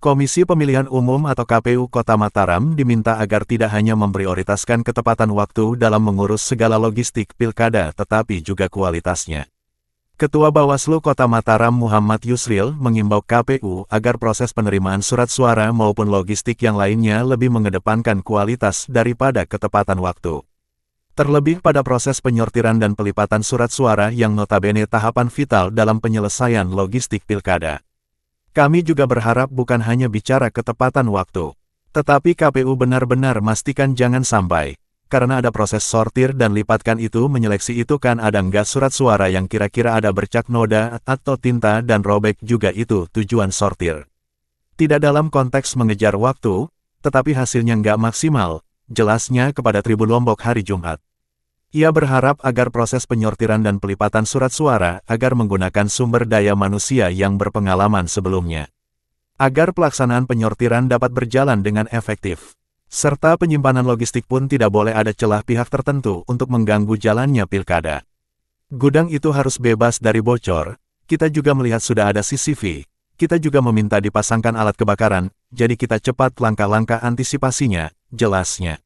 Komisi Pemilihan Umum atau KPU Kota Mataram diminta agar tidak hanya memprioritaskan ketepatan waktu dalam mengurus segala logistik pilkada tetapi juga kualitasnya. Ketua Bawaslu Kota Mataram Muhammad Yusril mengimbau KPU agar proses penerimaan surat suara maupun logistik yang lainnya lebih mengedepankan kualitas daripada ketepatan waktu. Terlebih pada proses penyortiran dan pelipatan surat suara yang notabene tahapan vital dalam penyelesaian logistik pilkada. Kami juga berharap bukan hanya bicara ketepatan waktu, tetapi KPU benar-benar pastikan jangan sampai, karena ada proses sortir dan lipatkan itu menyeleksi itu kan ada nggak surat suara yang kira-kira ada bercak noda atau tinta dan robek juga itu tujuan sortir. Tidak dalam konteks mengejar waktu, tetapi hasilnya nggak maksimal, jelasnya kepada Tribun Lombok hari Jumat. Ia berharap agar proses penyortiran dan pelipatan surat suara agar menggunakan sumber daya manusia yang berpengalaman sebelumnya. Agar pelaksanaan penyortiran dapat berjalan dengan efektif. Serta penyimpanan logistik pun tidak boleh ada celah pihak tertentu untuk mengganggu jalannya pilkada. Gudang itu harus bebas dari bocor, kita juga melihat sudah ada CCTV, kita juga meminta dipasangkan alat kebakaran, jadi kita cepat langkah-langkah antisipasinya, jelasnya.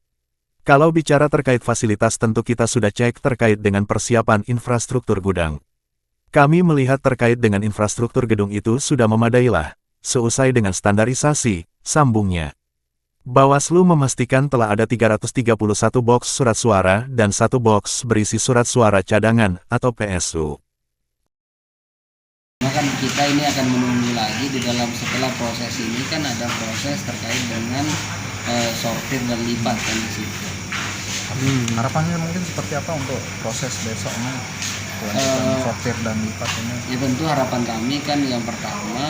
Kalau bicara terkait fasilitas tentu kita sudah cek terkait dengan persiapan infrastruktur gudang. Kami melihat terkait dengan infrastruktur gedung itu sudah memadailah, seusai dengan standarisasi, sambungnya. Bawaslu memastikan telah ada 331 box surat suara dan 1 box berisi surat suara cadangan atau PSU. Maka kita ini akan menunggu lagi di dalam setelah proses ini kan ada proses terkait dengan sortir dan lipat kan di situ. Harapannya mungkin seperti apa untuk proses besok ini? Sortir dan lipat ini? Ya tentu harapan kami kan yang pertama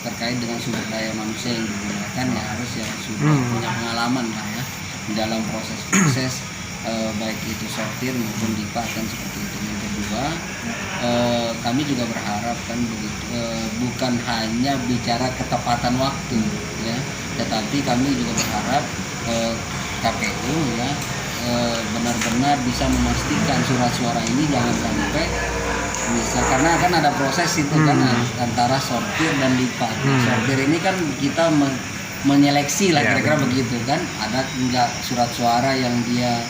terkait dengan sumber daya manusia yang digunakan ya harus yang sudah punya pengalaman lah ya di dalam proses-proses baik itu sortir maupun lipat kan seperti itu. Yang kedua kami juga berharap kan bukan hanya bicara ketepatan waktu ya, tetapi kami juga berharap KPU ya benar-benar bisa memastikan surat suara ini jangan sampai bisa, karena kan ada proses itu kan antara sortir dan lipat. Sortir ini kan kita menyeleksi lah kira-kira begitu kan, ada enggak surat suara yang dia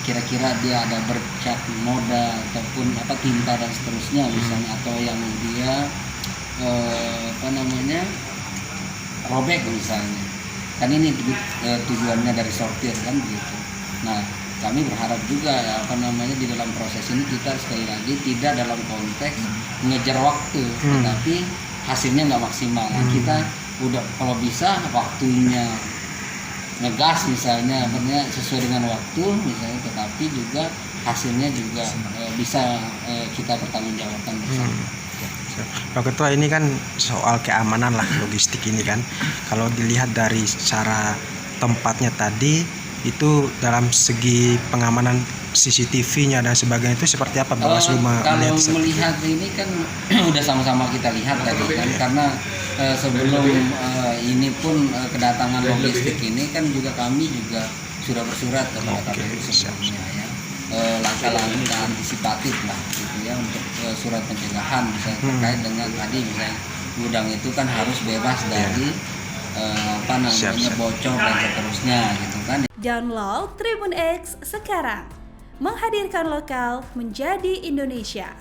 kira-kira dia ada bercak noda ataupun apa tinta dan seterusnya misalnya, atau yang dia robek misalnya. Kan ini tujuannya dari sortir kan begitu. Nah, kami berharap juga di dalam proses ini kita sekali lagi tidak dalam konteks mengejar waktu, tetapi hasilnya nggak maksimal. Kita udah kalau bisa waktunya ngegas misalnya, sesuai dengan waktu misalnya, tetapi juga hasilnya juga bisa kita pertanggungjawabkan bersama. Pak Ketua, ini kan soal keamanan lah logistik ini kan. Kalau dilihat dari secara tempatnya tadi itu dalam segi pengamanan CCTV-nya dan sebagainya itu seperti apa Bawaslu kalau melihat ini kan udah sama-sama kita lihat tadi kan, karena sebelum ini pun kedatangan logistik ini kan juga kami juga sudah bersurat kepada KPU sebelumnya ya, langkah-langkah antisipatif lah gitu ya untuk surat pencegahan misalnya terkait dengan tadi misalnya gudang itu kan harus bebas dari bocor dan seterusnya gitu kan. Download Tribun X sekarang, menghadirkan lokal menjadi Indonesia.